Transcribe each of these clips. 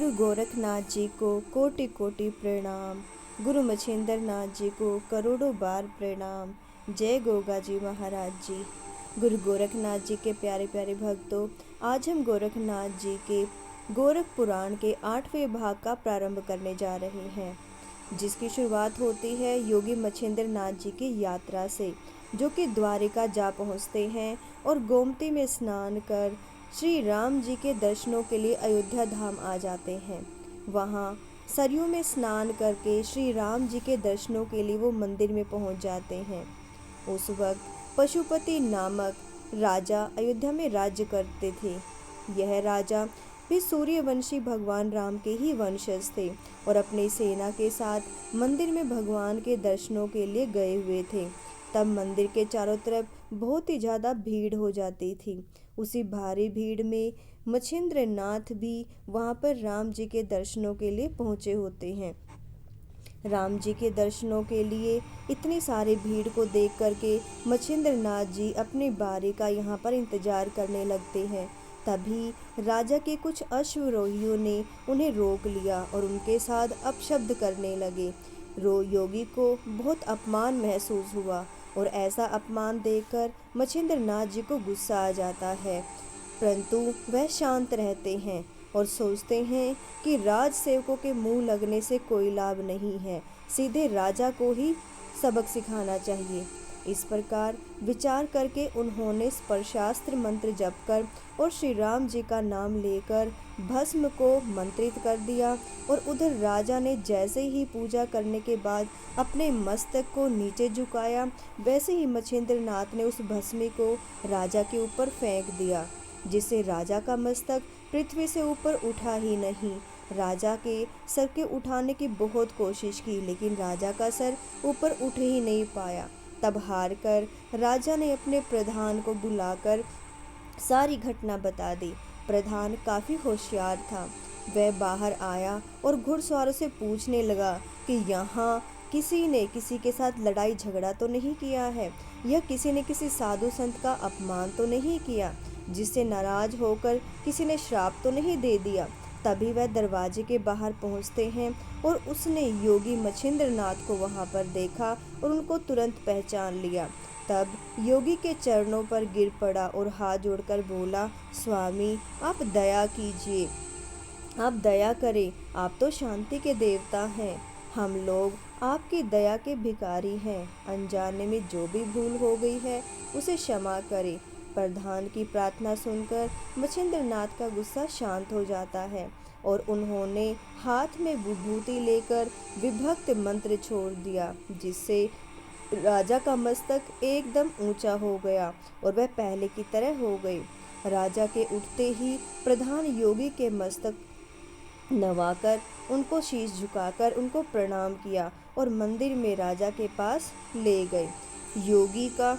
गुरु गोरखनाथ जी को कोटि कोटि प्रणाम। गुरु मछिंद्र नाथ जी को करोड़ों बार प्रणाम। जय गोगा जी महाराज जी। गुरु गोरखनाथ जी के प्यारे प्यारे भक्तों, आज हम गोरखनाथ जी के गोरख पुराण के 8वें भाग का प्रारंभ करने जा रहे हैं, जिसकी शुरुआत होती है योगी मछिंद्र नाथ जी की यात्रा से, जो कि द्वारिका जा पहुंचते हैं और गोमती में स्नान कर श्री राम जी के दर्शनों के लिए अयोध्या धाम आ जाते हैं। वहाँ सरयू में स्नान करके श्री राम जी के दर्शनों के लिए वो मंदिर में पहुंच जाते हैं। उस वक्त पशुपति नामक राजा अयोध्या में राज्य करते थे। यह राजा भी सूर्यवंशी भगवान राम के ही वंशज थे और अपनी सेना के साथ मंदिर में भगवान के दर्शनों के लिए गए हुए थे। तब मंदिर के चारों तरफ बहुत ही ज़्यादा भीड़ हो जाती थी। उसी भारी भीड़ में मछिंद्र नाथ भी वहाँ पर राम जी के दर्शनों के लिए पहुँचे होते हैं। राम जी के दर्शनों के लिए इतनी सारी भीड़ को देख करके मछिंद्र नाथ जी अपनी बारी का यहाँ पर इंतजार करने लगते हैं। तभी राजा के कुछ अश्वरोहियों ने उन्हें रोक लिया और उनके साथ अपशब्द करने लगे। योगी को बहुत अपमान महसूस हुआ और ऐसा अपमान देखकर मछिंद्र नाथ जी को गुस्सा आ जाता है, परंतु वह शांत रहते हैं और सोचते हैं कि राज सेवकों के मुंह लगने से कोई लाभ नहीं है, सीधे राजा को ही सबक सिखाना चाहिए। इस प्रकार विचार करके उन्होंने स्पर्शास्त्र मंत्र जप कर और श्री राम जी का नाम लेकर भस्म को मंत्रित कर दिया। और उधर राजा ने जैसे ही पूजा करने के बाद अपने मस्तक को नीचे झुकाया, वैसे ही मछिंद्र नाथ ने उस भस्मी को राजा के ऊपर फेंक दिया, जिससे राजा का मस्तक पृथ्वी से ऊपर उठा ही नहीं। राजा के सर के उठाने की बहुत कोशिश की, लेकिन राजा का सर ऊपर उठ ही नहीं पाया। तब हार कर राजा ने अपने प्रधान को बुलाकर सारी घटना बता दी। प्रधान काफ़ी होशियार था। वह बाहर आया और घुड़सवारों से पूछने लगा कि यहाँ किसी ने किसी के साथ लड़ाई झगड़ा तो नहीं किया है, या किसी ने किसी साधु संत का अपमान तो नहीं किया, जिससे नाराज होकर किसी ने श्राप तो नहीं दे दिया। तभी वह दरवाजे के बाहर पहुंचते हैं और उसने योगी मछिंद्र नाथ को वहां पर देखा और उनको तुरंत पहचान लिया। तब योगी के चरणों पर गिर पड़ा और हाथ जोड़कर बोला, स्वामी आप दया कीजिए, आप दया करें, आप तो शांति के देवता हैं। हम लोग आपकी दया के भिखारी हैं। अनजाने में जो भी भूल हो गई है उसे क्षमा करें। प्रधान की प्रार्थना सुनकर मछिंद्र नाथ का गुस्सा शांत हो जाता है और उन्होंने हाथ में विभूति लेकर विभक्त मंत्र छोड़ दिया, जिससे राजा का मस्तक एकदम ऊंचा हो गया और वह पहले की तरह हो गई। राजा के उठते ही प्रधान योगी के मस्तक नवाकर उनको शीश झुकाकर उनको प्रणाम किया और मंदिर में राजा के पास ले गए। योगी का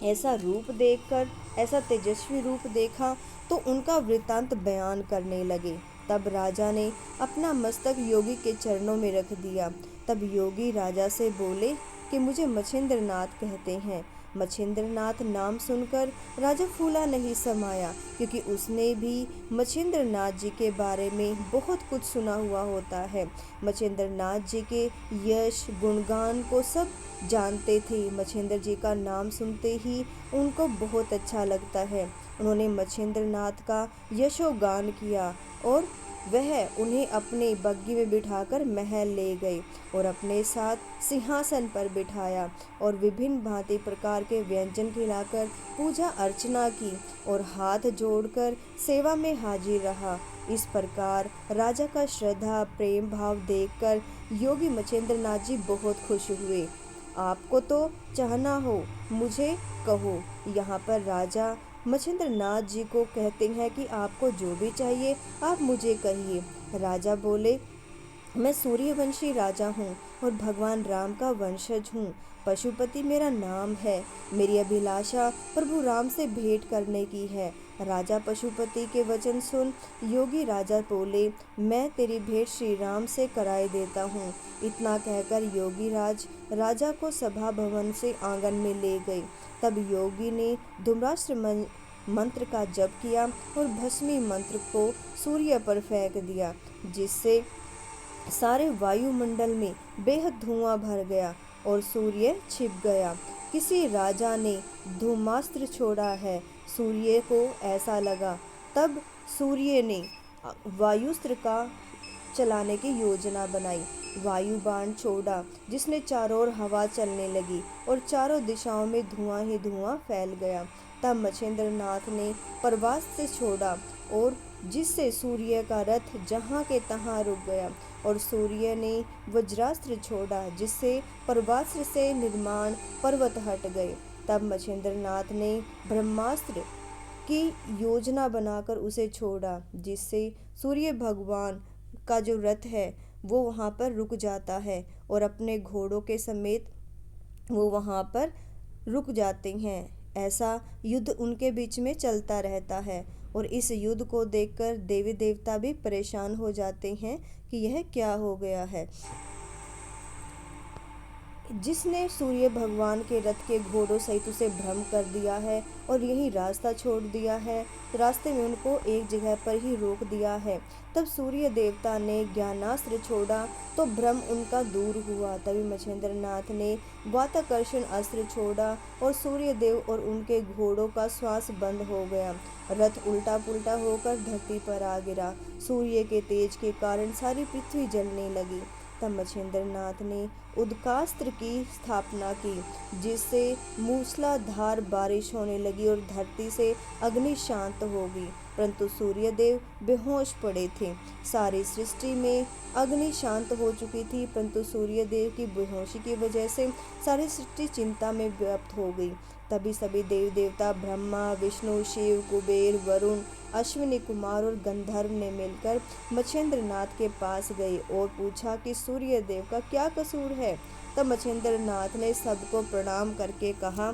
ऐसा रूप देखकर, ऐसा तेजस्वी रूप देखा तो उनका वृत्तांत बयान करने लगे। तब राजा ने अपना मस्तक योगी के चरणों में रख दिया। तब योगी राजा से बोले कि मुझे मछिंद्र नाथ कहते हैं। मछिंद्र नाथ नाम सुनकर राजा फूला नहीं समाया, क्योंकि उसने भी मछिंद्र नाथ जी के बारे में बहुत कुछ सुना हुआ होता है। मछिंद्र नाथ जी के यश गुणगान को सब जानते थे। मछिंद्र जी का नाम सुनते ही उनको बहुत अच्छा लगता है। उन्होंने मछिंद्र नाथ का यशोगान किया और वह उन्हें अपने बग्गी में बिठाकर महल ले गए और अपने साथ सिंहासन पर बिठाया और विभिन्न भांति प्रकार के व्यंजन खिलाकर पूजा अर्चना की और हाथ जोड़कर सेवा में हाजिर रहा। इस प्रकार राजा का श्रद्धा प्रेम भाव देखकर योगी मछिंद्र नाथ जी बहुत खुश हुए। आपको तो चाहना हो मुझे कहो। यहाँ पर राजा मछिंद्र नाथ जी को कहते हैं कि आपको जो भी चाहिए आप मुझे कहिए। राजा बोले, मैं सूर्यवंशी राजा हूँ और भगवान राम का वंशज हूँ। पशुपति मेरा नाम है। मेरी अभिलाषा प्रभु राम से भेंट करने की है। राजा पशुपति के वचन सुन योगी राजा बोले, मैं तेरी भेंट श्री राम से कराए देता हूँ। इतना कहकर योगी राजा को सभा भवन से आंगन में ले गए। तब योगी ने धूम्रास्त्र मंत्र का जप किया और भस्मी मंत्र को सूर्य पर फेंक दिया, जिससे सारे वायुमंडल में बेहद धुआं भर गया और सूर्य छिप गया। किसी राजा ने धूमास्त्र छोड़ा है, सूर्य को ऐसा लगा। तब सूर्य ने वायुस्त्र का चलाने की योजना बनाई। वायु बाण छोड़ा, जिसने चारों ओर हवा चलने लगी और चारों दिशाओं में धुआं ही धुआं फैल गया। तब मछेंद्र नाथ ने प्रभास्त्र छोड़ा और जिससे सूर्य का रथ जहाँ के तहाँ रुक गया, और सूर्य ने वज्रास्त्र छोड़ा, जिससे प्रभास्त्र से निर्माण पर्वत हट गए। तब मछेंद्र नाथ ने ब्रह्मास्त्र की योजना बनाकर उसे छोड़ा, जिससे सूर्य भगवान का जो रथ है वो वहाँ पर रुक जाता है और अपने घोड़ों के समेत वो वहाँ पर रुक जाते हैं। ऐसा युद्ध उनके बीच में चलता रहता है और इस युद्ध को देखकर देवी देवता भी परेशान हो जाते हैं कि यह क्या हो गया है। जिसने सूर्य भगवान के रथ के घोड़ों सहित उसे भ्रम कर दिया है और यही रास्ता छोड़ दिया है, रास्ते में उनको एक जगह पर ही रोक दिया है। तब सूर्य देवता ने ज्ञानास्त्र छोड़ा तो भ्रम उनका दूर हुआ। तभी मछेंद्र नाथ ने वाताकर्षण अस्त्र छोड़ा और सूर्य देव और उनके घोड़ों का श्वास बंद हो गया। रथ उल्टा पुल्टा होकर धरती पर आ गिरा। सूर्य के तेज के कारण सारी पृथ्वी जलने लगी। तब मछेंद्र नाथ ने उदकास्त्र की स्थापना की, जिससे मूसलाधार बारिश होने लगी और धरती से अग्नि शांत हो गई। परंतु सूर्यदेव बेहोश पड़े थे। सारी सृष्टि में अग्नि शांत हो चुकी थी, परंतु सूर्यदेव की बेहोशी की वजह से सारी सृष्टि चिंता में व्याप्त हो गई। तभी सभी देव देवता ब्रह्मा, विष्णु, शिव, कुबेर, वरुण, अश्विनी कुमार और गंधर्व ने मिलकर मछेंद्र नाथ के पास गए और पूछा कि सूर्य देव का क्या कसूर है। तब मछेंद्र नाथ ने सबको प्रणाम करके कहा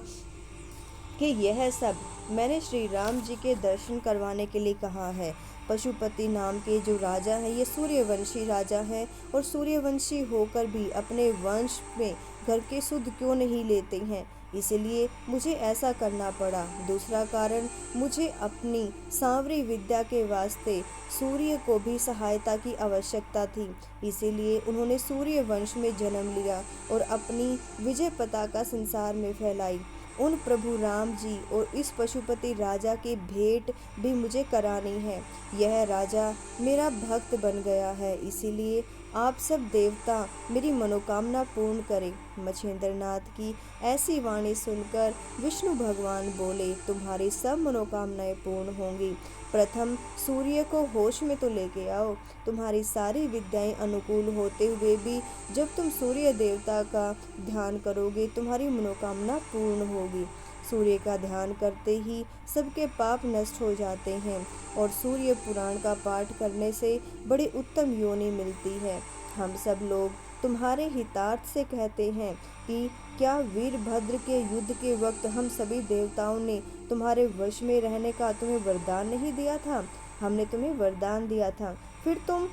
कि यह सब मैंने श्री राम जी के दर्शन करवाने के लिए कहा है। पशुपति नाम के जो राजा हैं ये सूर्यवंशी राजा हैं और सूर्यवंशी होकर भी अपने वंश में घर के सुध क्यों नहीं लेते हैं, इसलिए मुझे ऐसा करना पड़ा। दूसरा कारण, मुझे अपनी सांवरी विद्या के वास्ते सूर्य को भी सहायता की आवश्यकता थी, इसीलिए उन्होंने सूर्य वंश में जन्म लिया और अपनी विजय पताका संसार में फैलाई। उन प्रभु राम जी और इस पशुपति राजा की भेंट भी मुझे करानी है। यह राजा मेरा भक्त बन गया है, इसीलिए आप सब देवता मेरी मनोकामना पूर्ण करें। मछेंद्र नाथ की ऐसी वाणी सुनकर विष्णु भगवान बोले, तुम्हारी सब मनोकामनाएं पूर्ण होंगी। प्रथम सूर्य को होश में तो लेके आओ। तुम्हारी सारी विद्याएं अनुकूल होते हुए भी जब तुम सूर्य देवता का ध्यान करोगे तुम्हारी मनोकामना पूर्ण होगी। सूर्य का ध्यान करते ही सबके पाप नष्ट हो जाते हैं और सूर्य पुराण का पाठ करने से बड़ी उत्तम योनि मिलती है। हम सब लोग तुम्हारे हितार्थ से कहते हैं कि क्या वीरभद्र के युद्ध के वक्त हम सभी देवताओं ने तुम्हारे वश में रहने का तुम्हें वरदान नहीं दिया था? हमने तुम्हें वरदान दिया था, फिर तुम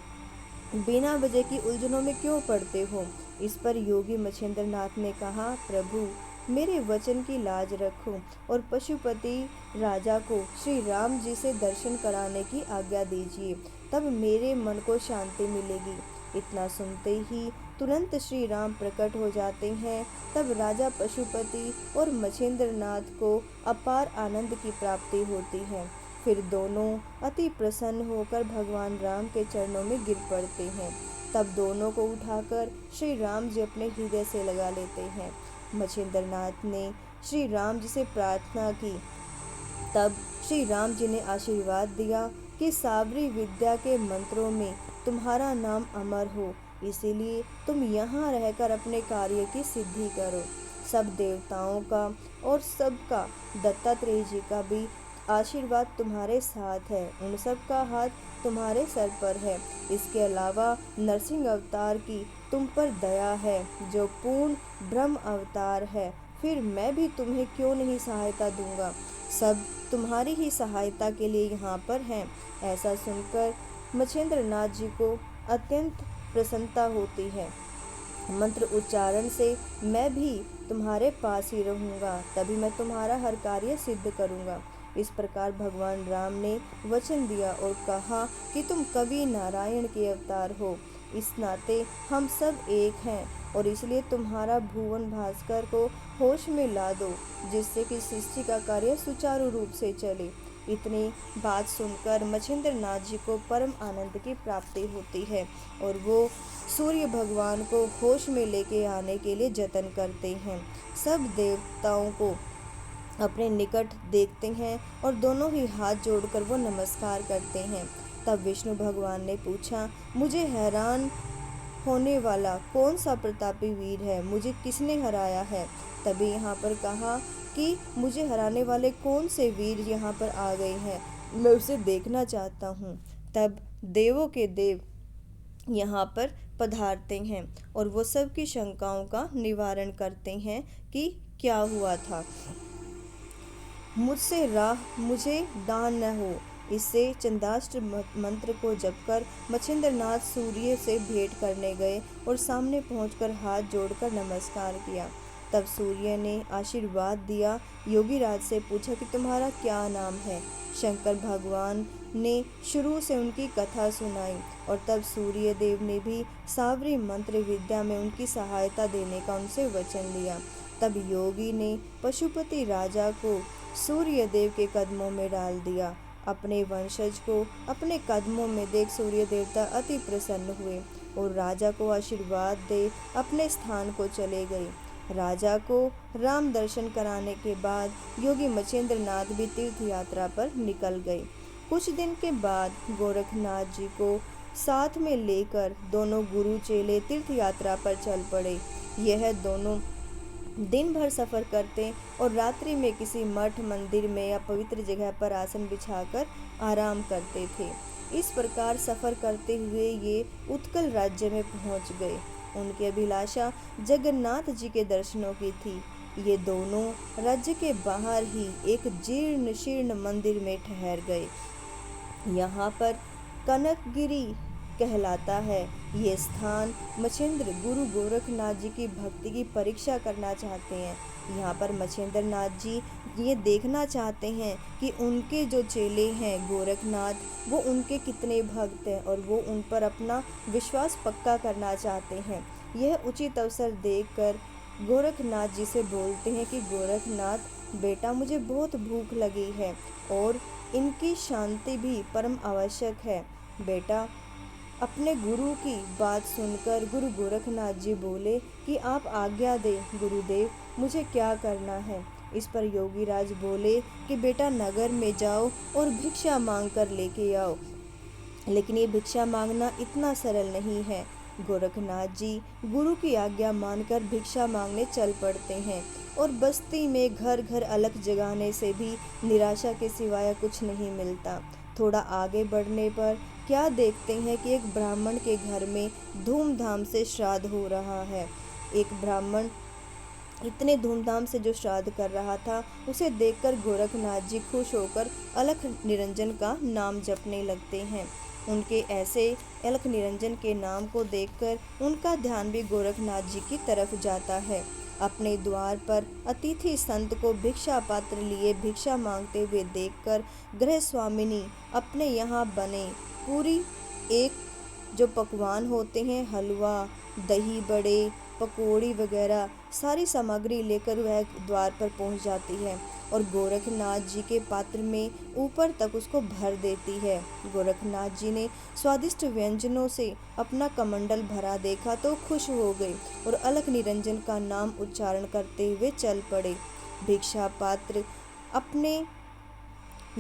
बिना वजह की उलझनों में क्यों पड़ते हो? इस पर योगी मछेंद्र नाथ ने कहा, प्रभु मेरे वचन की लाज रखो और पशुपति राजा को श्री राम जी से दर्शन कराने की आज्ञा दीजिए, तब मेरे मन को शांति मिलेगी। इतना सुनते ही तुरंत श्री राम प्रकट हो जाते हैं। तब राजा पशुपति और मछेंद्र नाथ को अपार आनंद की प्राप्ति होती है। फिर दोनों अति प्रसन्न होकर भगवान राम के चरणों में गिर पड़ते हैं। तब दोनों को उठाकर श्री राम जी अपने हृदय से लगा लेते हैं। मछेंद्र नाथ ने श्री राम जी से प्रार्थना की। तब श्री राम जी ने आशीर्वाद दिया कि सावरी विद्या के मंत्रों में तुम्हारा नाम अमर हो, इसीलिए तुम यहाँ रहकर अपने कार्य की सिद्धि करो। सब देवताओं का और सबका दत्तात्रेय जी का भी आशीर्वाद तुम्हारे साथ है, उन सब का हाथ तुम्हारे सर पर है। इसके अलावा नरसिंह अवतार की तुम पर दया है, जो पूर्ण ब्रह्म अवतार है। फिर मैं भी तुम्हें क्यों नहीं सहायता दूंगा? सब तुम्हारी ही सहायता के लिए यहाँ पर हैं। ऐसा सुनकर मछेंद्र नाथ जी को अत्यंत प्रसन्नता होती है। मंत्र उच्चारण से मैं भी तुम्हारे पास ही रहूँगा, तभी मैं तुम्हारा हर कार्य सिद्ध करूँगा। इस प्रकार भगवान राम ने वचन दिया और कहा कि तुम कवि नारायण के अवतार हो, इस नाते हम सब एक हैं और इसलिए तुम्हारा भुवन भास्कर को होश में ला दो, जिससे कि सृष्टि का कार्य सुचारू रूप से चले। इतनी बात सुनकर मछिंद्र नाथ जी को परम आनंद की प्राप्ति होती है और वो सूर्य भगवान को होश में लेके आने के लिए जतन करते हैं। सब देवताओं को अपने निकट देखते हैं और दोनों ही हाथ जोड़कर वो नमस्कार करते हैं। तब विष्णु भगवान ने पूछा, मुझे हैरान होने वाला कौन सा प्रतापी वीर है, मुझे किसने हराया है? तभी यहाँ पर कहा कि मुझे हराने वाले कौन से वीर यहाँ पर आ गए हैं, मैं उसे देखना चाहता हूँ। तब देवों के देव यहाँ पर पधारते हैं और वो सबकी शंकाओं का निवारण करते हैं कि क्या हुआ था। मुझसे राह मुझे दान न हो, इससे चंदाष्ट मंत्र को जपकर मछिंद्रनाथ सूर्य से भेंट करने गए और सामने पहुंचकर हाथ जोड़कर नमस्कार किया। तब सूर्य ने आशीर्वाद दिया। योगीराज से पूछा कि तुम्हारा क्या नाम है? शंकर भगवान ने शुरू से उनकी कथा सुनाई और तब सूर्य देव ने भी सावरी मंत्र विद्या में उनकी सहायता देने का उनसे वचन लिया। तब योगी ने पशुपति राजा को सूर्य देव के कदमों में डाल दिया। अपने वंशज को अपने कदमों में देख सूर्य देवता अति प्रसन्न हुए और राजा को आशीर्वाद दे अपने स्थान को चले गए। राजा को राम दर्शन कराने के बाद योगी मछिंद्रनाथ भी तीर्थ यात्रा पर निकल गए। कुछ दिन के बाद गोरखनाथ जी को साथ में लेकर दोनों गुरु चेले तीर्थ यात्रा पर चल पड़े। यह दोनों दिन भर सफ़र करते और रात्रि में किसी मठ मंदिर में या पवित्र जगह पर आसन बिछाकर आराम करते थे। इस प्रकार सफ़र करते हुए ये उत्कल राज्य में पहुंच गए। उनकी अभिलाषा जगन्नाथ जी के दर्शनों की थी। ये दोनों राज्य के बाहर ही एक जीर्ण शीर्ण मंदिर में ठहर गए। यहाँ पर कनकगिरी कहलाता है। ये स्थान मछिंद्र गुरु गोरखनाथ जी की भक्ति की परीक्षा करना चाहते हैं। यहाँ पर मछिंद्रनाथ जी ये देखना चाहते हैं कि उनके जो चेले हैं गोरखनाथ, वो उनके कितने भक्त हैं और वो उन पर अपना विश्वास पक्का करना चाहते हैं। यह उचित अवसर देखकर गोरखनाथ जी से बोलते हैं कि गोरखनाथ बेटा, मुझे बहुत भूख लगी है और इनकी शांति भी परम आवश्यक है। बेटा, अपने गुरु की बात सुनकर गुरु गोरखनाथ जी बोले कि आप आज्ञा दें गुरुदेव, मुझे क्या करना है? इस पर योगीराज बोले कि बेटा, नगर में जाओ और भिक्षा मांग कर लेके आओ। लेकिन ये भिक्षा मांगना इतना सरल नहीं है। गोरखनाथ जी गुरु की आज्ञा मानकर भिक्षा मांगने चल पड़ते हैं और बस्ती में घर घर अलख जगाने से भी निराशा के सिवाय कुछ नहीं मिलता। थोड़ा आगे बढ़ने पर क्या देखते हैं कि एक ब्राह्मण के घर में धूमधाम से श्राद्ध हो रहा है। एक ब्राह्मण इतने धूमधाम से जो श्राद्ध कर रहा था, उसे देखकर गोरखनाथ जी खुश होकर अलख निरंजन का नाम जपने लगते हैं। उनके ऐसे अलख निरंजन के नाम को देखकर उनका ध्यान भी गोरखनाथ जी की तरफ जाता है। अपने द्वार पर अतिथि संत को भिक्षा पात्र लिए भिक्षा मांगते हुए देखकर गृह स्वामिनी अपने यहाँ बने पूरी एक जो पकवान होते हैं, हलवा, दही बड़े, पकौड़ी वगैरह सारी सामग्री लेकर वह द्वार पर पहुंच जाती है और गोरखनाथ जी के पात्र में ऊपर तक उसको भर देती है। गोरखनाथ जी ने स्वादिष्ट व्यंजनों से अपना कमंडल भरा देखा तो खुश हो गए और अलख निरंजन का नाम उच्चारण करते हुए चल पड़े। भिक्षा पात्र अपने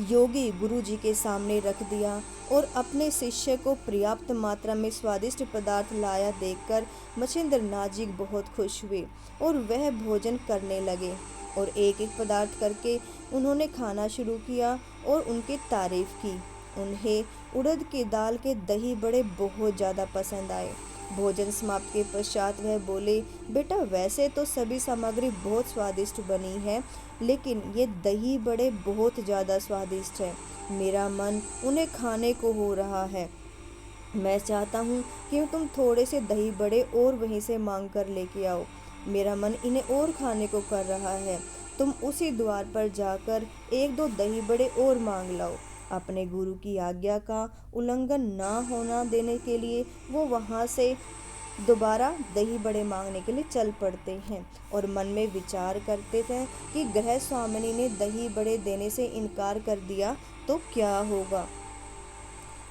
योगी गुरु जी के सामने रख दिया और अपने शिष्य को पर्याप्त मात्रा में स्वादिष्ट पदार्थ लाया देखकर मछिंद्रनाथ जी बहुत खुश हुए और वह भोजन करने लगे और एक एक पदार्थ करके उन्होंने खाना शुरू किया और उनकी तारीफ की। उन्हें उड़द की दाल के दही बड़े बहुत ज़्यादा पसंद आए। भोजन समाप्त के पश्चात वह बोले, बेटा, वैसे तो सभी सामग्री बहुत स्वादिष्ट बनी है, लेकिन ये दही बड़े बहुत ज़्यादा स्वादिष्ट है। मेरा मन उन्हें खाने को हो रहा है। मैं चाहता हूँ कि तुम थोड़े से दही बड़े और वहीं से मांग कर लेके आओ। मेरा मन इन्हें और खाने को कर रहा है। तुम उसी द्वार पर जाकर 1-2 दही बड़े और मांग लाओ। अपने गुरु की आज्ञा का उल्लंघन न होना देने के लिए वो वहाँ से दोबारा दही बड़े मांगने के लिए चल पड़ते हैं और मन में विचार करते थे कि गृह स्वामिनी ने दही बड़े देने से इनकार कर दिया तो क्या होगा।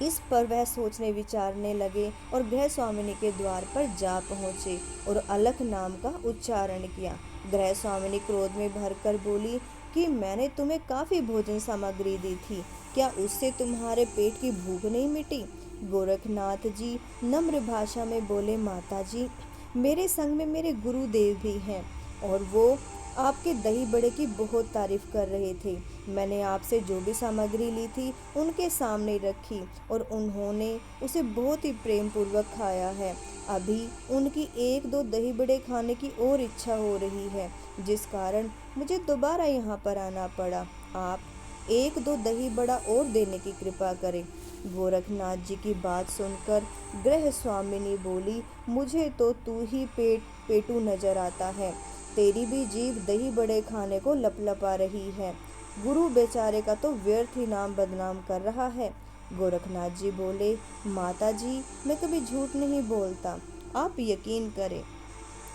इस पर वह सोचने विचारने लगे और गृह स्वामिनी के द्वार पर जा पहुँचे और अलख नाम का उच्चारण किया। गृह स्वामिनी क्रोध में भरकर बोली कि मैंने तुम्हें काफ़ी भोजन सामग्री दी थी, क्या उससे तुम्हारे पेट की भूख नहीं मिटी। गोरखनाथ जी नम्र भाषा में बोले, माता जी, मेरे संग में मेरे गुरुदेव भी हैं और वो आपके दही बड़े की बहुत तारीफ कर रहे थे। मैंने आपसे जो भी सामग्री ली थी उनके सामने रखी और उन्होंने उसे बहुत ही प्रेम पूर्वक खाया है। अभी उनकी 1-2 दही बड़े खाने की और इच्छा हो रही है, जिस कारण मुझे दोबारा यहाँ पर आना पड़ा। आप 1-2 दही बड़ा और देने की कृपा करें। गोरखनाथ जी की बात सुनकर गृह स्वामिनी बोली, मुझे तो तू ही पेटू नजर आता है, तेरी भी जीभ दही बड़े खाने को लपलपा रही है। गुरु बेचारे का तो व्यर्थ ही नाम बदनाम कर रहा है। गोरखनाथ जी बोले, माता जी, मैं कभी झूठ नहीं बोलता, आप यकीन करें।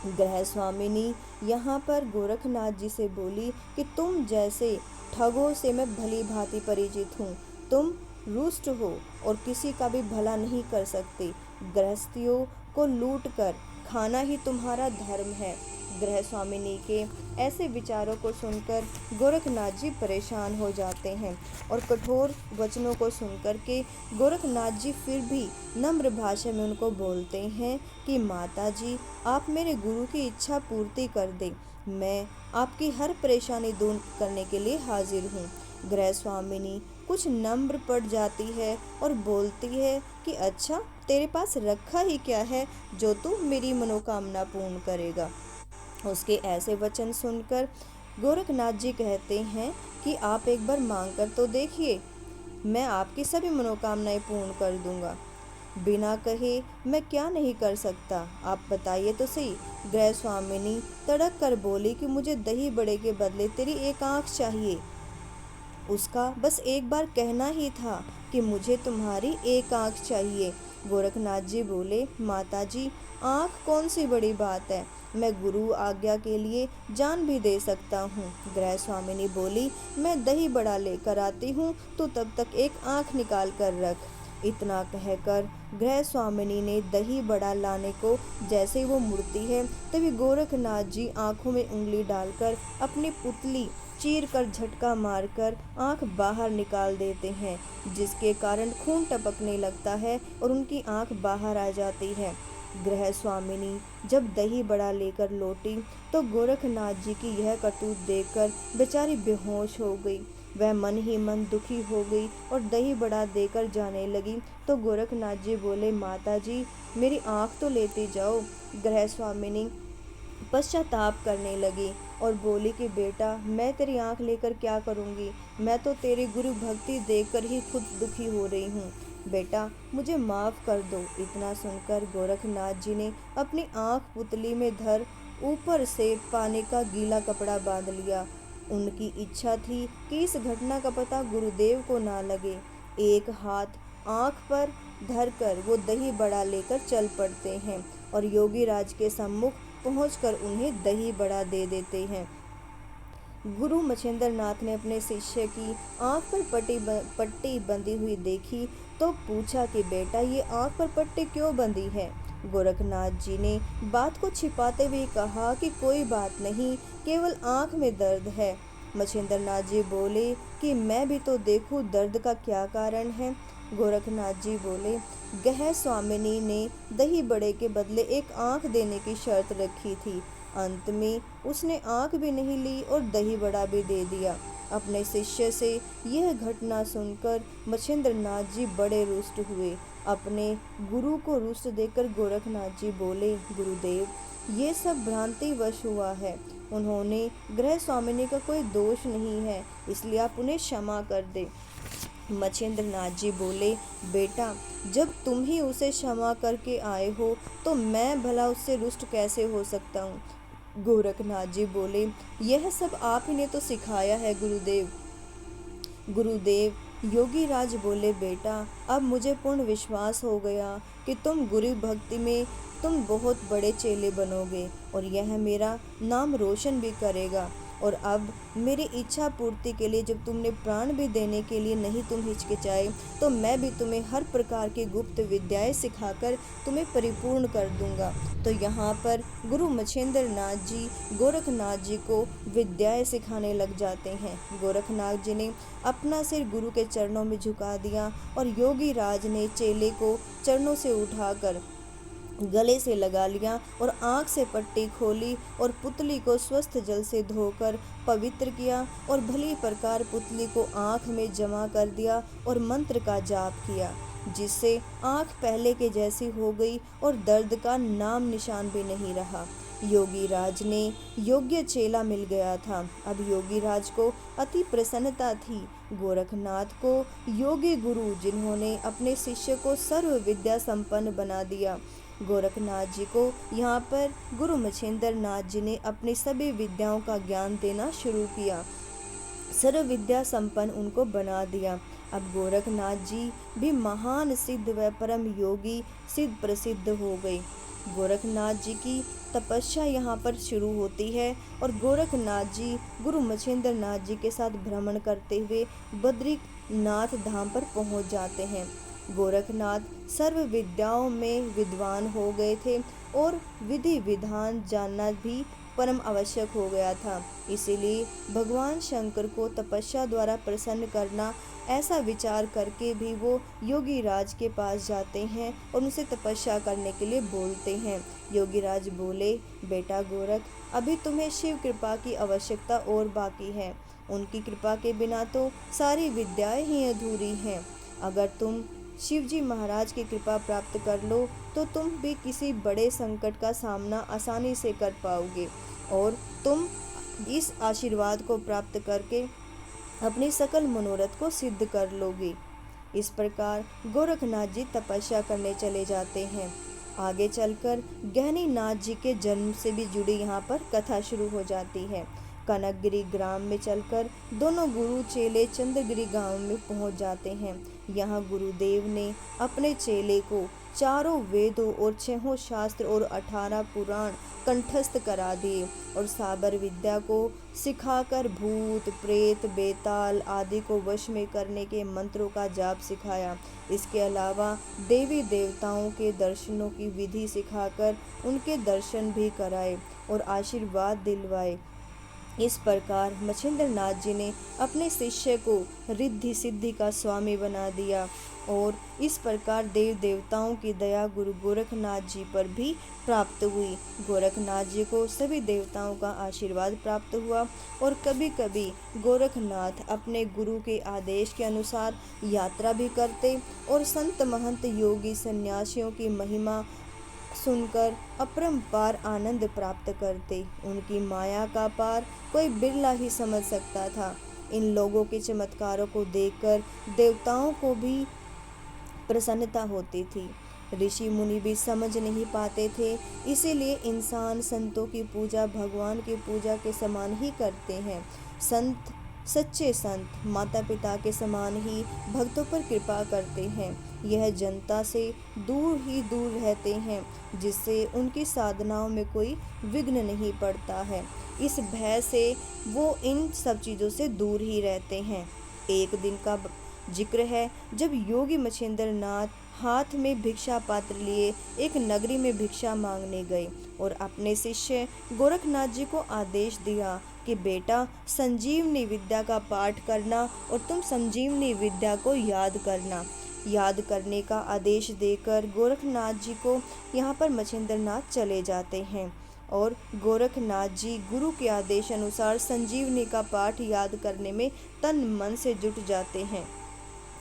गृह स्वामिनी यहाँ पर गोरखनाथ जी से बोली कि तुम जैसे ठगों से मैं भली भांति परिचित हूँ। तुम रुष्ट हो और किसी का भी भला नहीं कर सकते। गृहस्थियों को लूट कर खाना ही तुम्हारा धर्म है। गृह स्वामिनी के ऐसे विचारों को सुनकर गोरखनाथ जी परेशान हो जाते हैं और कठोर वचनों को सुनकर के गोरखनाथ जी फिर भी नम्र भाषा में उनको बोलते हैं कि माता जी, आप मेरे गुरु की इच्छा पूर्ति कर दें, मैं आपकी हर परेशानी दूर करने के लिए हाजिर हूँ। गृह स्वामिनी कुछ नम्र पड़ जाती है और बोलती है कि अच्छा, तेरे पास रखा ही क्या है जो तू मेरी मनोकामना पूर्ण करेगा। उसके ऐसे वचन सुनकर गोरखनाथ जी कहते हैं कि आप एक बार मांग कर तो देखिए, मैं आपकी सभी मनोकामनाएं पूर्ण कर दूंगा। बिना कहे मैं क्या नहीं कर सकता, आप बताइए तो सही। गृह स्वामिनी तड़क कर बोली कि मुझे दही बड़े के बदले तेरी एक आंख चाहिए। उसका बस एक बार कहना ही था कि मुझे तुम्हारी एक आंख चाहिए। गोरखनाथ जी बोले, माता जी, आंख कौन सी बड़ी बात है, मैं गुरु आज्ञा के लिए जान भी दे सकता हूँ। गृह स्वामिनी बोली, मैं दही बड़ा लेकर आती हूँ, तो तब तक एक आंख निकाल कर रख। इतना कहकर गृह स्वामिनी ने दही बड़ा लाने को जैसे ही वो मुड़ती है, तभी गोरखनाथ जी आंखों में उंगली डालकर अपनी पुतली चीर कर झटका मारकर आंख बाहर निकाल देते हैं, जिसके कारण खून टपकने लगता है और उनकी आंख बाहर आ जाती है। गृह स्वामिनी जब दही बड़ा लेकर लौटी तो गोरखनाथ जी की यह करतूत देखकर बेचारी बेहोश हो गई। वह मन ही मन दुखी हो गई और दही बड़ा देकर जाने लगी तो गोरखनाथ जी बोले, माता जी, मेरी आंख तो लेती जाओ। गृह स्वामिनी पश्चाताप करने लगी और बोली कि बेटा, मैं तेरी आंख लेकर क्या करूंगी, मैं तो तेरी गुरु भक्ति देखकर ही खुद दुखी हो रही हूँ। बेटा, मुझे माफ़ कर दो। इतना सुनकर गोरखनाथ जी ने अपनी आंख पुतली में धर ऊपर से पानी का गीला कपड़ा बांध लिया। उनकी इच्छा थी कि इस घटना का पता गुरुदेव को ना लगे। एक हाथ आंख पर धरकर वो दही बड़ा लेकर चल पड़ते हैं और योगी राज के सम्मुख पहुंचकर उन्हें दही बड़ा दे देते हैं। गुरु मच्छिंद्र नाथ ने अपने शिष्य की आंख पर पट्टी बंधी हुई देखी तो पूछा कि बेटा, ये आंख पर पट्टी क्यों बंधी है। गोरखनाथ जी ने बात को छिपाते हुए कहा कि कोई बात नहीं, केवल आंख में दर्द है। मच्छिंद्र नाथ जी बोले कि मैं भी तो देखूं दर्द का क्या कारण है। गोरखनाथ जी बोले, गृह स्वामिनी ने दही बड़े के बदले एक आंख देने की शर्त रखी थी। अंत में उसने आंख भी नहीं ली और दही बड़ा भी दे दिया। अपने शिष्य से यह घटना सुनकर मच्छिंद्र नाथ जी बड़े रुष्ट हुए। अपने गुरु को रुष्ट देखकर गोरखनाथ जी बोले, गुरुदेव, ये सब भ्रांतिवश हुआ है, उन्होंने गृह स्वामिनी का कोई दोष नहीं है, इसलिए आप उन्हें क्षमा कर दे। मच्छिंद्र नाथ जी बोले, बेटा, जब तुम ही उसे क्षमा करके आए हो तो मैं भला उससे रुष्ट कैसे हो सकता हूँ। गोरखनाथ जी बोले, यह सब आप ही ने तो सिखाया है गुरुदेव। गुरुदेव योगी राज बोले, बेटा अब मुझे पूर्ण विश्वास हो गया कि तुम गुरु भक्ति में तुम बहुत बड़े चेले बनोगे और यह मेरा नाम रोशन भी करेगा। और अब मेरी इच्छा पूर्ति के लिए जब तुमने प्राण भी देने के लिए नहीं तुम हिचकिचाए, तो मैं भी तुम्हें हर प्रकार की गुप्त विद्याएं सिखाकर तुम्हें परिपूर्ण कर दूंगा। तो यहाँ पर गुरु मछेंद्र नाथ जी गोरखनाथ जी को विद्याएं सिखाने लग जाते हैं। गोरखनाथ जी ने अपना सिर गुरु के चरणों में झुका दिया और योगी राज ने चेले को चरणों से उठाकर गले से लगा लिया और आँख से पट्टी खोली और पुतली को स्वस्थ जल से धोकर पवित्र किया और भली प्रकार पुतली को आँख में जमा कर दिया और मंत्र का जाप किया, जिससे आँख पहले के जैसी हो गई और दर्द का नाम निशान भी नहीं रहा। योगी राज ने योग्य चेला मिल गया था। अब योगी राज को अति प्रसन्नता थी। गोरखनाथ को योगी गुरु जिन्होंने अपने शिष्य को सर्व विद्या संपन्न बना दिया। गोरखनाथ जी को यहाँ पर गुरु मछेंद्र नाथ जी ने अपनी सभी विद्याओं का ज्ञान देना शुरू किया, सर्व विद्या संपन्न उनको बना दिया। अब गोरखनाथ जी भी महान सिद्ध व परम योगी सिद्ध प्रसिद्ध हो गए। गोरखनाथ जी की तपस्या यहाँ पर शुरू होती है और गोरखनाथ जी गुरु मछेंद्र नाथ जी के साथ भ्रमण करते हुए बद्रीनाथ धाम पर पहुँच जाते हैं। गोरखनाथ सर्व विद्याओं में विद्वान हो गए थे और विधि विधान जानना भी परम आवश्यक हो गया था। इसीलिए भगवान शंकर को तपस्या द्वारा प्रसन्न करना, ऐसा विचार करके भी वो योगी राज के पास जाते हैं और उनसे तपस्या करने के लिए बोलते हैं। योगी राज बोले, बेटा गोरख, अभी तुम्हें शिव कृपा की आवश्यकता और बाकी है। उनकी कृपा के बिना तो सारी विद्याएं ही अधूरी हैं। अगर तुम शिवजी महाराज की कृपा प्राप्त कर लो तो तुम भी किसी बड़े संकट का सामना आसानी से कर पाओगे और तुम इस आशीर्वाद को प्राप्त करके अपनी सकल मनोरथ को सिद्ध कर लोगे। इस प्रकार गोरखनाथ जी तपस्या करने चले जाते हैं। आगे चलकर गहनी नाथ जी के जन्म से भी जुड़ी यहाँ पर कथा शुरू हो जाती है। कनकगिरी ग्राम में चलकर दोनों गुरु चेले चंद्रगिरी गांव में पहुंच जाते हैं। यहाँ गुरुदेव ने अपने चेले को चारों वेदों और 6 शास्त्र और 18 पुराण कंठस्थ करा दिए और साबर विद्या को सिखाकर भूत प्रेत बेताल आदि को वश में करने के मंत्रों का जाप सिखाया। इसके अलावा देवी देवताओं के दर्शनों की विधि सिखाकर उनके दर्शन भी कराए और आशीर्वाद दिलवाए। इस प्रकार मछेंद्र नाथ जी ने अपने शिष्य को रिद्धि सिद्धि का स्वामी बना दिया और इस प्रकार देव देवताओं की दया गुरु गोरखनाथ जी पर भी प्राप्त हुई। गोरखनाथ जी को सभी देवताओं का आशीर्वाद प्राप्त हुआ और कभी कभी गोरखनाथ अपने गुरु के आदेश के अनुसार यात्रा भी करते और संत महंत योगी सन्यासियों की महिमा सुनकर अपरंपार आनंद प्राप्त करते। उनकी माया का पार कोई बिरला ही समझ सकता था। इन लोगों के चमत्कारों को देखकर देवताओं को भी प्रसन्नता होती थी। ऋषि मुनि भी समझ नहीं पाते थे, इसीलिए इंसान संतों की पूजा भगवान की पूजा के समान ही करते हैं। संत सच्चे संत माता पिता के समान ही भक्तों पर कृपा करते हैं। यह जनता से दूर ही दूर रहते हैं, जिससे उनकी साधनाओं में कोई विघ्न नहीं पड़ता है। इस भय से वो इन सब चीज़ों से दूर ही रहते हैं। एक दिन का जिक्र है जब योगी मछेंद्र नाथ हाथ में भिक्षा पात्र लिए एक नगरी में भिक्षा मांगने गए और अपने शिष्य गोरखनाथ जी को आदेश दिया कि बेटा संजीवनी विद्या का पाठ करना और तुम संजीवनी विद्या को याद करना। याद करने का आदेश देकर गोरखनाथ जी को यहाँ पर मछेंद्र नाथ चले जाते हैं और गोरखनाथ जी गुरु के आदेश अनुसार संजीवनी का पाठ याद करने में तन मन से जुट जाते हैं।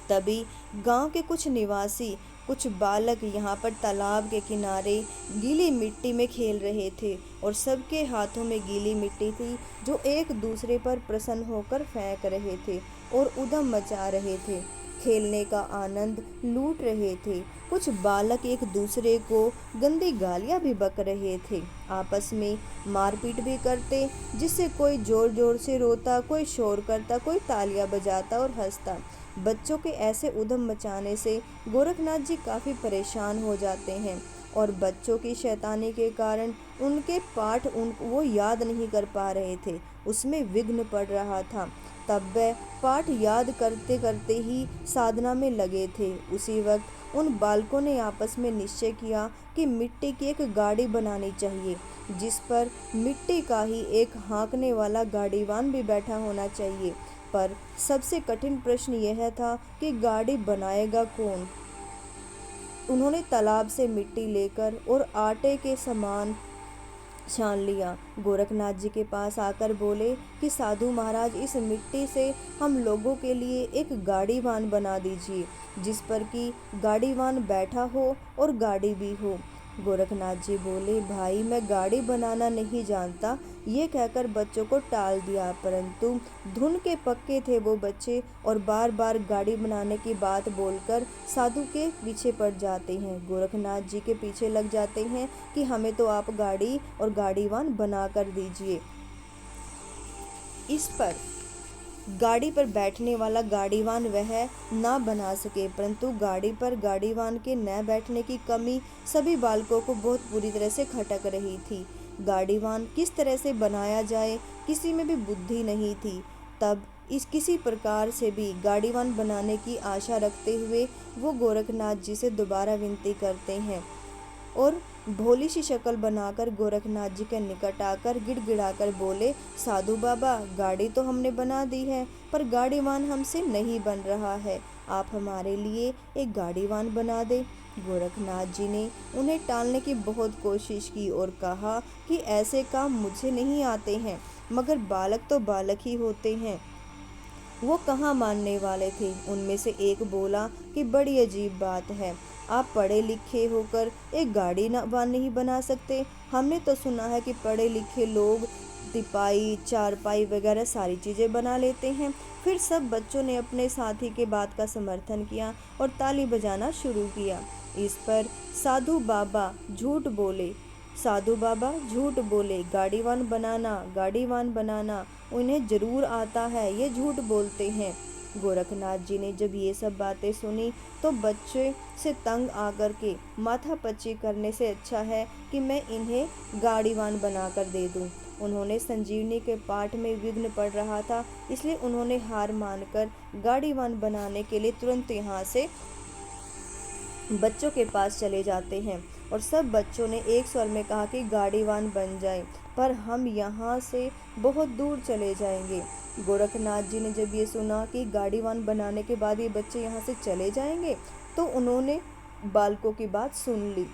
तभी गांव के कुछ निवासी कुछ बालक यहाँ पर तालाब के किनारे गीली मिट्टी में खेल रहे थे और सबके हाथों में गीली मिट्टी थी, जो एक दूसरे पर प्रसन्न होकर फेंक रहे थे और उधम मचा रहे थे। खेलने का आनंद लूट रहे थे। कुछ बालक एक दूसरे को गंदी गालियां भी बक रहे थे। आपस में मारपीट भी करते, जिससे कोई जोर जोर से रोता, कोई शोर करता, कोई तालियां बजाता और हंसता। बच्चों के ऐसे उधम मचाने से गोरखनाथ जी काफ़ी परेशान हो जाते हैं और बच्चों की शैतानी के कारण उनके पाठ वो याद नहीं कर पा रहे थे, उसमें विघ्न पड़ रहा था। तब वह पाठ याद करते करते ही साधना में लगे थे। उसी वक्त उन बालकों ने आपस में निश्चय किया कि मिट्टी की एक गाड़ी बनानी चाहिए, जिस पर मिट्टी का ही एक हाँकने वाला गाड़ीवान भी बैठा होना चाहिए। पर सबसे कठिन प्रश्न यह था कि गाड़ी बनाएगा कौन। उन्होंने तालाब से मिट्टी लेकर और आटे के समान छान लिया। गोरखनाथ जी के पास आकर बोले कि साधु महाराज, इस मिट्टी से हम लोगों के लिए एक गाड़ीवान बना दीजिए, जिस पर कि गाड़ीवान बैठा हो और गाड़ी भी हो। गोरखनाथ जी बोले, भाई मैं गाड़ी बनाना नहीं जानता, ये कहकर बच्चों को टाल दिया। परंतु धुन के पक्के थे वो बच्चे और बार बार गाड़ी बनाने की बात बोलकर साधु के पीछे पड़ जाते हैं। गोरखनाथ जी के पीछे लग जाते हैं कि हमें तो आप गाड़ी और गाड़ीवान बना कर दीजिए। इस पर गाड़ी पर बैठने वाला गाड़ीवान वह ना बना सके, परंतु गाड़ी पर गाड़ीवान के न बैठने की कमी सभी बालकों को बहुत बुरी तरह से खटक रही थी। गाड़ीवान किस तरह से बनाया जाए, किसी में भी बुद्धि नहीं थी। तब इस किसी प्रकार से भी गाड़ीवान बनाने की आशा रखते हुए वो गोरखनाथ जी से दोबारा विनती करते हैं और भोली सी शक्ल बनाकर गोरखनाथ जी के निकट आकर गिड़गिड़ाकर बोले, साधु बाबा, गाड़ी तो हमने बना दी है, पर गाड़ीवान हमसे नहीं बन रहा है, आप हमारे लिए एक गाड़ीवान बना दे। गोरखनाथ जी ने उन्हें टालने की बहुत कोशिश की और कहा कि ऐसे काम मुझे नहीं आते हैं, मगर बालक तो बालक ही होते हैं, वो कहाँ मानने वाले थे। उनमें से एक बोला कि बड़ी अजीब बात है, आप पढ़े लिखे होकर एक गाड़ी वान नहीं बना सकते। हमने तो सुना है कि पढ़े लिखे लोग तिपाई, चारपाई वगैरह सारी चीज़ें बना लेते हैं। फिर सब बच्चों ने अपने साथी के बात का समर्थन किया और ताली बजाना शुरू किया। इस पर साधु बाबा झूठ बोले, साधु बाबा झूठ बोले, गाड़ीवान बनाना, गाड़ीवान बनाना उन्हें जरूर आता है, ये झूठ बोलते हैं। गोरखनाथ जी ने जब ये सब बातें सुनी तो बच्चे से तंग आकर के माथा पच्ची करने से अच्छा है कि मैं इन्हें गाड़ीवान बनाकर दे दूं। उन्होंने संजीवनी के पाठ में विघ्न पड़ रहा था, इसलिए उन्होंने हार मानकर गाड़ीवान बनाने के लिए तुरंत यहाँ से बच्चों के पास चले जाते हैं और सब बच्चों ने एक स्वर में कहा कि गाड़ीवान बन जाए, पर हम यहाँ से बहुत दूर चले जाएंगे। गोरखनाथ जी ने जब ये सुना कि गाड़ीवान बनाने के बाद ये बच्चे यहाँ से चले जाएंगे, तो उन्होंने बालकों की बात सुन ली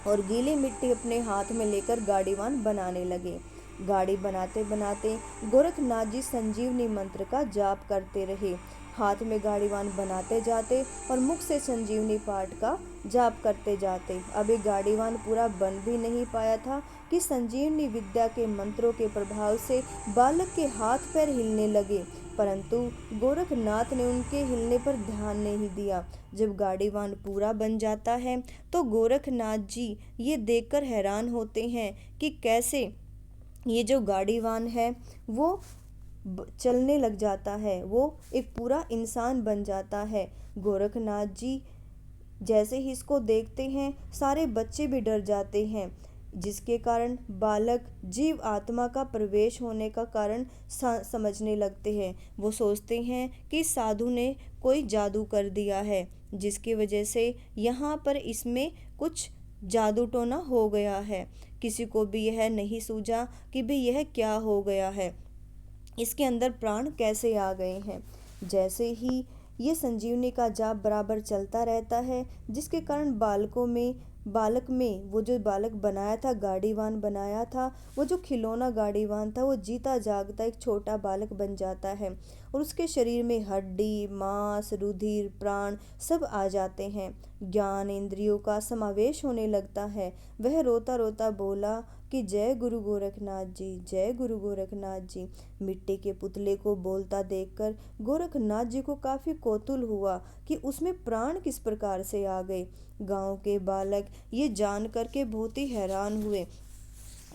और गीली मिट्टी अपने हाथ में लेकर गाड़ीवान बनाने लगे। गाड़ी बनाते बनाते गोरखनाथ जी संजीवनी मंत्र का जाप करते रहे, हाथ में गाड़ीवान बनाते जाते और मुख से संजीवनी पाठ का जाप करते जाते। अब ये गाड़ीवान पूरा बन भी नहीं पाया था कि संजीवनी विद्या के मंत्रों के प्रभाव से बालक के हाथ पैर हिलने लगे, परंतु गोरखनाथ ने उनके हिलने पर ध्यान नहीं दिया। जब गाड़ीवान पूरा बन जाता है तो गोरखनाथ जी ये देखकर हैरान होते हैं कि कैसे ये जो गाड़ीवान है वो चलने लग जाता है, वो एक पूरा इंसान बन जाता है। गोरखनाथ जी जैसे ही इसको देखते हैं सारे बच्चे भी डर जाते हैं, जिसके कारण बालक जीव आत्मा का प्रवेश होने का कारण समझने लगते हैं। वो सोचते हैं कि साधु ने कोई जादू कर दिया है, जिसकी वजह से यहाँ पर इसमें कुछ जादू टोना हो गया है। किसी को भी यह नहीं सूझा कि भाई यह क्या हो गया है, इसके अंदर प्राण कैसे आ गए हैं। जैसे ही ये संजीवनी का जाप बराबर चलता रहता है, जिसके कारण बालकों में बालक में, वो जो बालक बनाया था, गाड़ीवान बनाया था, वो जो खिलौना गाड़ीवान था, वो जीता जागता एक छोटा बालक बन जाता है और उसके शरीर में हड्डी, मांस, रुधिर, प्राण सब आ जाते हैं। ज्ञान इंद्रियों का समावेश होने लगता है। वह रोता रोता बोला कि जय गुरु गोरखनाथ जी, जय गुरु गोरखनाथ जी। मिट्टी के पुतले को बोलता देखकर गोरखनाथ जी को काफी कौतूहल हुआ कि उसमें प्राण किस प्रकार से आ गए। गांव के बालक ये जान करके बहुत ही हैरान हुए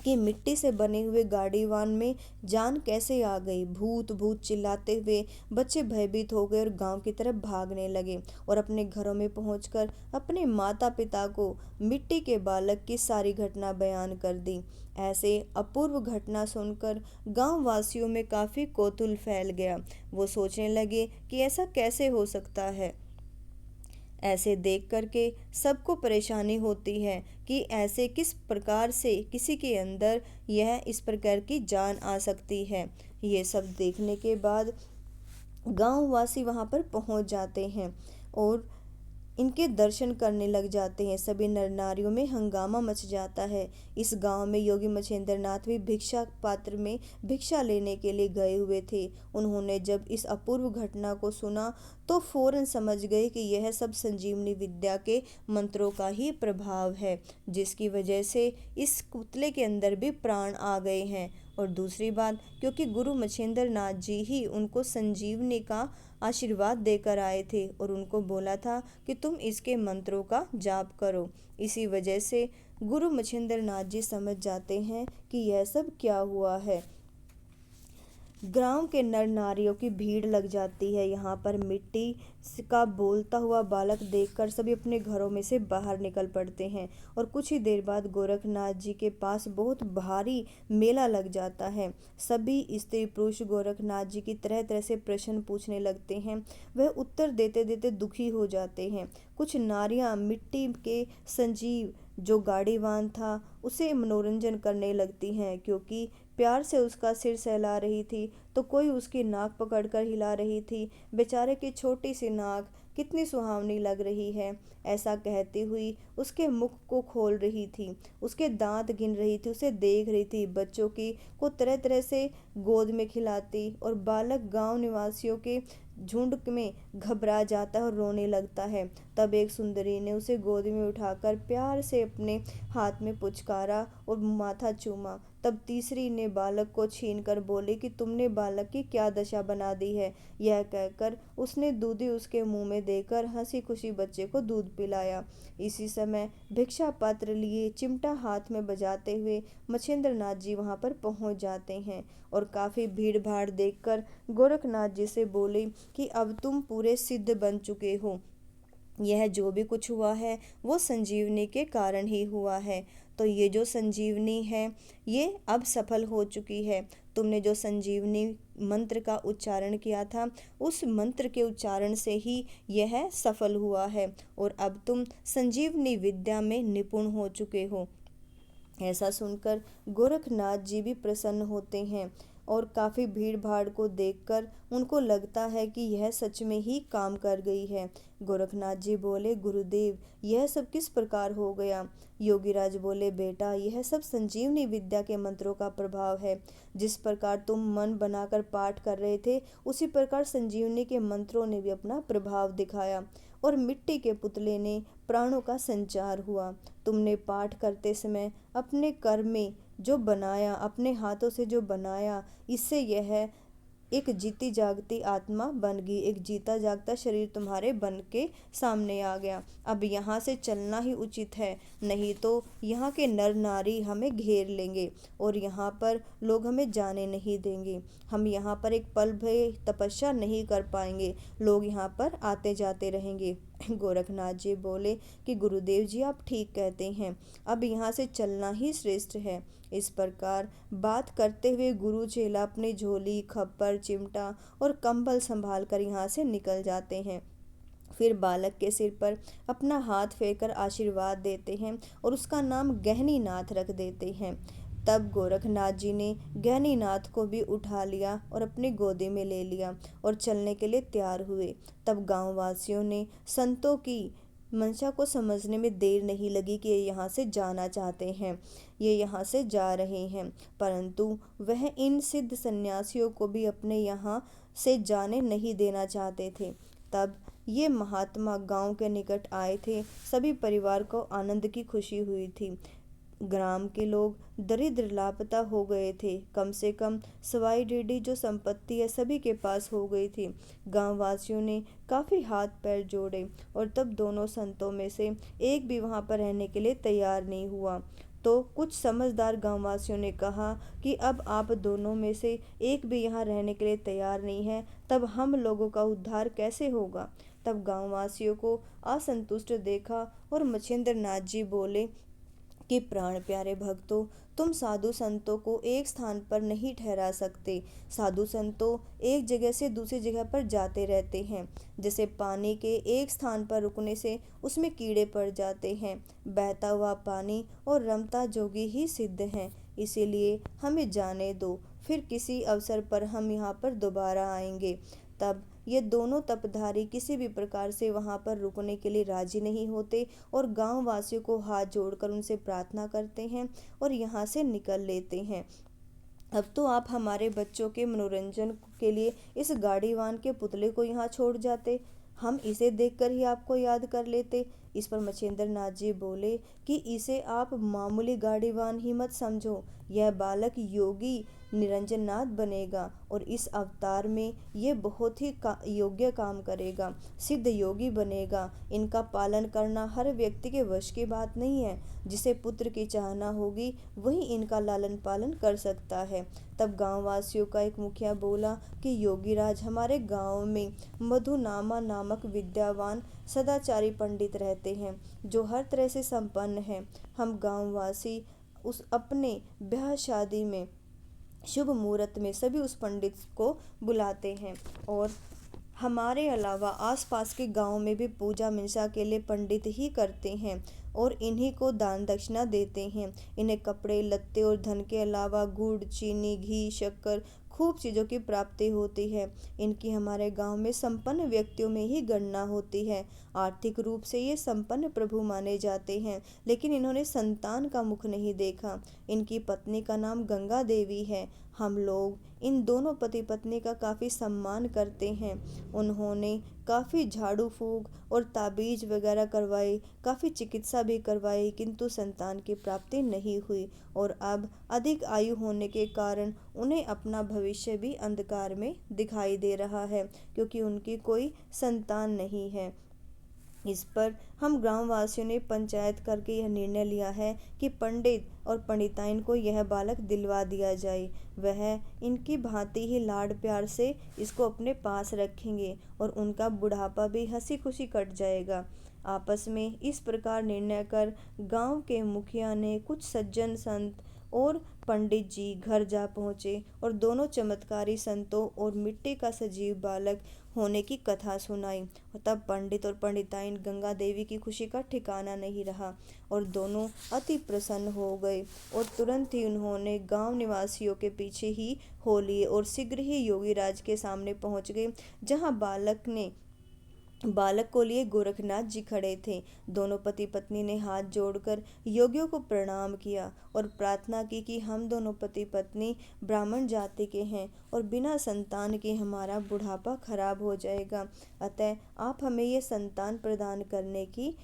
कि मिट्टी से बने हुए गाड़ीवान में जान कैसे आ गई। भूत भूत चिल्लाते हुए बच्चे भयभीत हो गए और गांव की तरफ भागने लगे और अपने घरों में पहुंचकर अपने माता पिता को मिट्टी के बालक की सारी घटना बयान कर दी। ऐसे अपूर्व घटना सुनकर गांव वासियों में काफी कौतूहल फैल गया। वो सोचने लगे कि ऐसा कैसे हो सकता है। ऐसे देख करके सबको परेशानी होती है कि ऐसे किस प्रकार से किसी के अंदर यह इस प्रकार की जान आ सकती है। ये सब देखने के बाद गांव वासी वहां पर पहुंच जाते हैं और इनके दर्शन करने लग जाते हैं। सभी नर नारियों में हंगामा मच जाता है। इस गांव में योगी मछेंद्र नाथ भी भिक्षा पात्र में भिक्षा लेने के लिए गए हुए थे। उन्होंने जब इस अपूर्व घटना को सुना तो फौरन समझ गए कि यह सब संजीवनी विद्या के मंत्रों का ही प्रभाव है, जिसकी वजह से इस पुतले के अंदर भी प्राण आ गए हैं। और दूसरी बात, क्योंकि गुरु मछेंद्र नाथ जी ही उनको संजीवनी का आशीर्वाद देकर आए थे और उनको बोला था कि तुम इसके मंत्रों का जाप करो। इसी वजह से गुरु मछेंद्र नाथ जी समझ जाते हैं कि यह सब क्या हुआ है। गांव के नर नारियों की भीड़ लग जाती है। यहाँ पर मिट्टी का बोलता हुआ बालक देखकर सभी अपने घरों में से बाहर निकल पड़ते हैं और कुछ ही देर बाद गोरखनाथ जी के पास बहुत भारी मेला लग जाता है। सभी स्त्री पुरुष गोरखनाथ जी की तरह तरह से प्रश्न पूछने लगते हैं। वह उत्तर देते देते दुखी हो जाते हैं। कुछ नारियां मिट्टी के संजीव जो गाड़ीवान था उसे मनोरंजन करने लगती हैं, क्योंकि प्यार से उसका सिर सहला रही थी तो कोई उसकी नाक पकड़कर हिला रही थी। बेचारे की छोटी सी नाक कितनी सुहावनी लग रही है, ऐसा कहती हुई उसके मुख को खोल रही थी, उसके दांत गिन रही थी, उसे देख रही थी। बच्चों की को तरह तरह से गोद में खिलाती और बालक गांव निवासियों के झुंड में घबरा जाता है और रोने लगता है। तब एक सुंदरी ने उसे गोद में उठाकर प्यार से अपने हाथ में पुचकारा और माथा चूमा। तब तीसरी ने बालक को छीनकर बोली कि तुमने बालक की क्या दशा बना दी है। यह कहकर उसने दूधी उसके मुंह में देकर हंसी खुशी बच्चे को दूध पिलाया। इसी समय भिक्षा पात्र लिए चिमटा हाथ में बजाते हुए मछेंद्र नाथ जी वहां पर पहुंच जाते हैं और काफी भीड़ भाड़ देखकर गोरखनाथ जी से बोले कि अब तुम पूरे सिद्ध बन चुके हो। यह जो भी कुछ हुआ है वो संजीवनी के कारण ही हुआ है। तो ये जो संजीवनी है ये अब सफल हो चुकी है। तुमने जो संजीवनी मंत्र का उच्चारण किया था उस मंत्र के उच्चारण से ही यह सफल हुआ है और अब तुम संजीवनी विद्या में निपुण हो चुके हो। ऐसा सुनकर गोरखनाथ जी भी प्रसन्न होते हैं और काफ़ी भीड़ भाड़ को देखकर उनको लगता है कि यह सच में ही काम कर गई है। गोरखनाथ जी बोले, गुरुदेव यह सब किस प्रकार हो गया। योगीराज बोले, बेटा यह सब संजीवनी विद्या के मंत्रों का प्रभाव है। जिस प्रकार तुम मन बनाकर पाठ कर रहे थे उसी प्रकार संजीवनी के मंत्रों ने भी अपना प्रभाव दिखाया और मिट्टी के पुतले ने प्राणों का संचार हुआ। तुमने पाठ करते समय अपने कर्म में जो बनाया, अपने हाथों से जो बनाया, इससे यह एक जीती जागती आत्मा बन गई, एक जीता जागता शरीर तुम्हारे बन के सामने आ गया। अब यहाँ से चलना ही उचित है, नहीं तो यहाँ के नर नारी हमें घेर लेंगे और यहाँ पर लोग हमें जाने नहीं देंगे। हम यहाँ पर एक पल भी तपस्या नहीं कर पाएंगे, लोग यहाँ पर आते जाते रहेंगे। गोरखनाथ जी बोले कि गुरुदेव जी आप ठीक कहते हैं, अब यहाँ से चलना ही श्रेष्ठ है। इस प्रकार बात करते हुए गुरु चेला अपनी झोली, खप्पर, चिमटा और कंबल संभाल कर यहाँ से निकल जाते हैं। फिर बालक के सिर पर अपना हाथ फेरकर आशीर्वाद देते हैं और उसका नाम गहनीनाथ रख देते हैं। तब गोरखनाथ जी ने गहनीनाथ को भी उठा लिया और अपनी गोदी में ले लिया और चलने के लिए तैयार हुए। तब गांव वासियों ने संतों की मंशा को समझने में देर नहीं लगी कि ये यहाँ से जाना चाहते हैं, ये यहाँ से जा रहे हैं, परंतु वह इन सिद्ध सन्यासियों को भी अपने यहाँ से जाने नहीं देना चाहते थे। तब ये महात्मा गांव के निकट आए थे। सभी परिवार को आनंद की खुशी हुई थी। ग्राम के लोग दरिद्र लापता हो गए थे। कम से कम सवाई डेढ़ी जो संपत्ति है सभी के पास हो गई थी। गांव वासियों ने काफी हाथ पैर जोड़े और तब दोनों संतों में से एक भी वहां पर रहने के लिए तैयार नहीं हुआ। तो कुछ समझदार गांव वासियों ने कहा कि अब आप दोनों में से एक भी यहाँ रहने के लिए तैयार नहीं है, तब हम लोगों का उद्धार कैसे होगा। तब गांव वासियों को असंतुष्ट देखा और मच्छिंद्र नाथ जी बोले कि प्राण प्यारे भक्तों, तुम साधु संतों को एक स्थान पर नहीं ठहरा सकते। साधु संतों एक जगह से दूसरी जगह पर जाते रहते हैं। जैसे पानी के एक स्थान पर रुकने से उसमें कीड़े पड़ जाते हैं। बहता हुआ पानी और रमता जोगी ही सिद्ध हैं। इसीलिए हमें जाने दो, फिर किसी अवसर पर हम यहाँ पर दोबारा आएंगे। तब ये दोनों तपधारी किसी भी प्रकार से वहां पर रुकने के लिए राजी नहीं होते और गांव वासियों को हाथ जोड़कर उनसे प्रार्थना करते हैं और यहाँ से निकल लेते हैं। अब तो आप हमारे बच्चों के मनोरंजन के लिए इस गाड़ीवान के पुतले को यहाँ छोड़ जाते, हम इसे देखकर ही आपको याद कर लेते। इस पर मच्छिंद्र नाथ जी बोले कि इसे आप मामूली गाड़ीवान ही मत समझो, यह बालक योगी निरंजन नाथ बनेगा और इस अवतार में ये बहुत ही योग्य काम करेगा, सिद्ध योगी बनेगा। इनका पालन करना हर व्यक्ति के वश की बात नहीं है। जिसे पुत्र की चाहना होगी वही इनका लालन पालन कर सकता है। तब गांव वासियों का एक मुखिया बोला कि योगीराज, हमारे गांव में मधुनामा नामक विद्यावान सदाचारी पंडित रहते हैं जो हर तरह से संपन्न हैं। हम गांव वासी उस अपने ब्याह शादी में शुभ मुहूर्त में सभी उस पंडित को बुलाते हैं और हमारे अलावा आसपास के गांव में भी पूजा मिंसा के लिए पंडित ही करते हैं और इन्हीं को दान दक्षिणा देते हैं। इन्हें कपड़े लत्ते और धन के अलावा गुड़, चीनी, घी, शक्कर, खूब चीज़ों की प्राप्ति होती है। इनकी हमारे गांव में संपन्न व्यक्तियों में ही गणना होती है। आर्थिक रूप से ये संपन्न प्रभु माने जाते हैं, लेकिन इन्होंने संतान का मुख नहीं देखा। इनकी पत्नी का नाम गंगा देवी है। हम लोग इन दोनों पति पत्नी का काफ़ी सम्मान करते हैं। उन्होंने काफ़ी झाड़ू फूंक और ताबीज वगैरह करवाई, काफ़ी चिकित्सा भी करवाई, किंतु संतान की प्राप्ति नहीं हुई और अब अधिक आयु होने के कारण उन्हें अपना भविष्य भी अंधकार में दिखाई दे रहा है, क्योंकि उनकी कोई संतान नहीं है। इस पर हम ग्रामवासियों ने पंचायत करके यह निर्णय लिया है कि पंडित और पंडिताइन को यह बालक दिलवा दिया जाए। वह इनकी भांति ही लाड प्यार से इसको अपने पास रखेंगे और उनका बुढ़ापा भी हंसी खुशी कट जाएगा। आपस में इस प्रकार निर्णय कर गांव के मुखिया ने कुछ सज्जन संत और पंडित जी घर जा पहुँचे और दोनों चमत्कारी संतों और मिट्टी का सजीव बालक होने की कथा सुनाई। और तब पंडित और पंडिताइन गंगा देवी की खुशी का ठिकाना नहीं रहा और दोनों अति प्रसन्न हो गए और तुरंत ही उन्होंने गांव निवासियों के पीछे ही हो लिए और शीघ्र ही योगीराज के सामने पहुंच गए, जहां बालक को लिए गोरखनाथ जी खड़े थे। दोनों पति पत्नी ने हाथ जोड़कर योगियों को प्रणाम किया और प्रार्थना की कि हम दोनों पति पत्नी ब्राह्मण जाति के हैं और बिना संतान के हमारा बुढ़ापा खराब हो जाएगा, अतः आप हमें ये संतान प्रदान करने की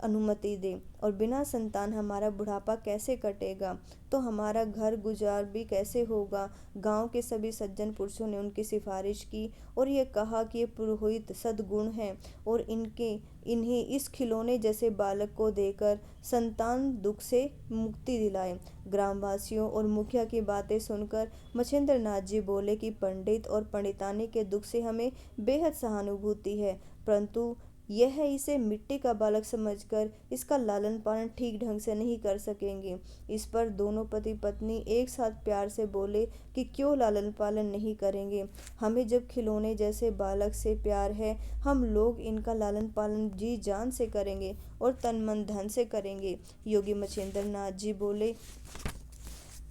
अनुमति दें। और बिना संतान हमारा बुढ़ापा कैसे कटेगा, तो हमारा घर गुजार भी कैसे होगा। गांव के सभी सज्जन पुरुषों ने उनकी सिफारिश की और ये कहा कि ये पुरोहित सद्गुण हैं और इन्हें इस खिलौने जैसे बालक को देकर संतान दुख से मुक्ति दिलाएं। ग्रामवासियों और मुखिया की बातें सुनकर मच्छिंद्र नाथ जी बोले कि पंडित और पंडितानी के दुख से हमें बेहद सहानुभूति है, परंतु यह इसे मिट्टी का बालक समझकर इसका लालन पालन ठीक ढंग से नहीं कर सकेंगे। इस पर दोनों पति पत्नी एक साथ प्यार से बोले कि क्यों लालन पालन नहीं करेंगे, हमें जब खिलौने जैसे बालक से प्यार है, हम लोग इनका लालन पालन जी जान से करेंगे और तन मन धन से करेंगे। योगी मच्छिंद्र नाथ जी बोले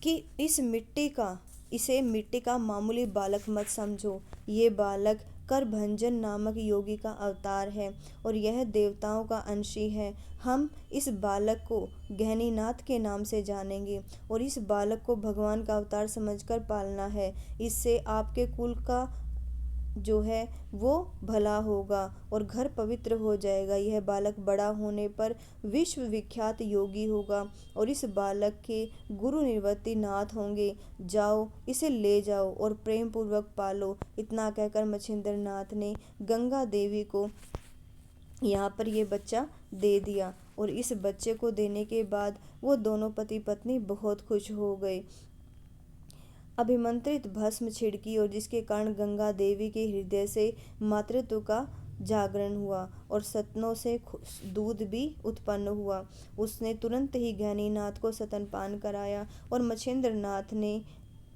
कि इसे मिट्टी का मामूली बालक मत समझो, ये बालक करभंजन नामक योगी का अवतार है और यह देवताओं का अंशी है। हम इस बालक को गहनीनाथ के नाम से जानेंगे और इस बालक को भगवान का अवतार समझकर पालना है। इससे आपके कुल का जो है वो भला होगा और घर पवित्र हो जाएगा। यह बालक बड़ा होने पर विश्व विख्यात योगी होगा और इस बालक के गुरु निर्वृति नाथ होंगे। जाओ इसे ले जाओ और प्रेम पूर्वक पालो। इतना कहकर मच्छिंद्र नाथ ने गंगा देवी को यहाँ पर ये बच्चा दे दिया और इस बच्चे को देने के बाद वो दोनों पति पत्नी बहुत खुश हो गए। अभिमंत्रित भस्म छिड़की और जिसके कारण गंगा देवी के हृदय से मातृत्व का जागरण हुआ और सतनों से दूध भी उत्पन्न हुआ। उसने तुरंत ही गहनीनाथ को स्तनपान कराया और मच्छिंद्र नाथ ने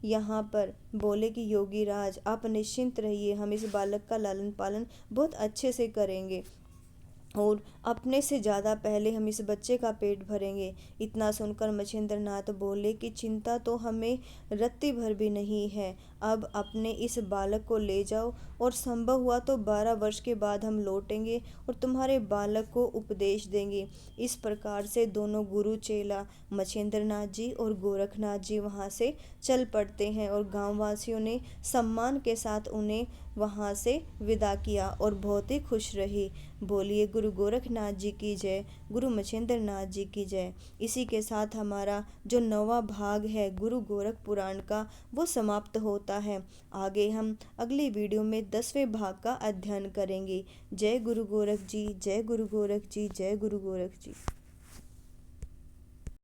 यहाँ पर बोले कि योगी राज आप निश्चिंत रहिए, हम इस बालक का लालन पालन बहुत अच्छे से करेंगे और अपने से ज़्यादा पहले हम इस बच्चे का पेट भरेंगे। इतना सुनकर मच्छिंद्र नाथ बोले कि चिंता तो हमें रत्ती भर भी नहीं है। अब अपने इस बालक को ले जाओ और संभव हुआ तो 12 वर्ष के बाद हम लौटेंगे और तुम्हारे बालक को उपदेश देंगे। इस प्रकार से दोनों गुरु चेला मच्छिंद्र नाथ जी और गोरखनाथ जी वहाँ से चल पड़ते हैं और गाँव वासियों ने सम्मान के साथ उन्हें वहाँ से विदा किया और बहुत ही खुश रही। बोलिए गुरु गोरखनाथ जी की जय, गुरु मच्छिंद्र नाथ जी की जय। इसी के साथ हमारा जो 9वां भाग है गुरु गोरख पुराण का वो समाप्त होता है। आगे हम अगली वीडियो में 10वें भाग का अध्ययन करेंगे। जय गुरु गोरख जी, जय गुरु गोरख जी, जय गुरु गोरख जी।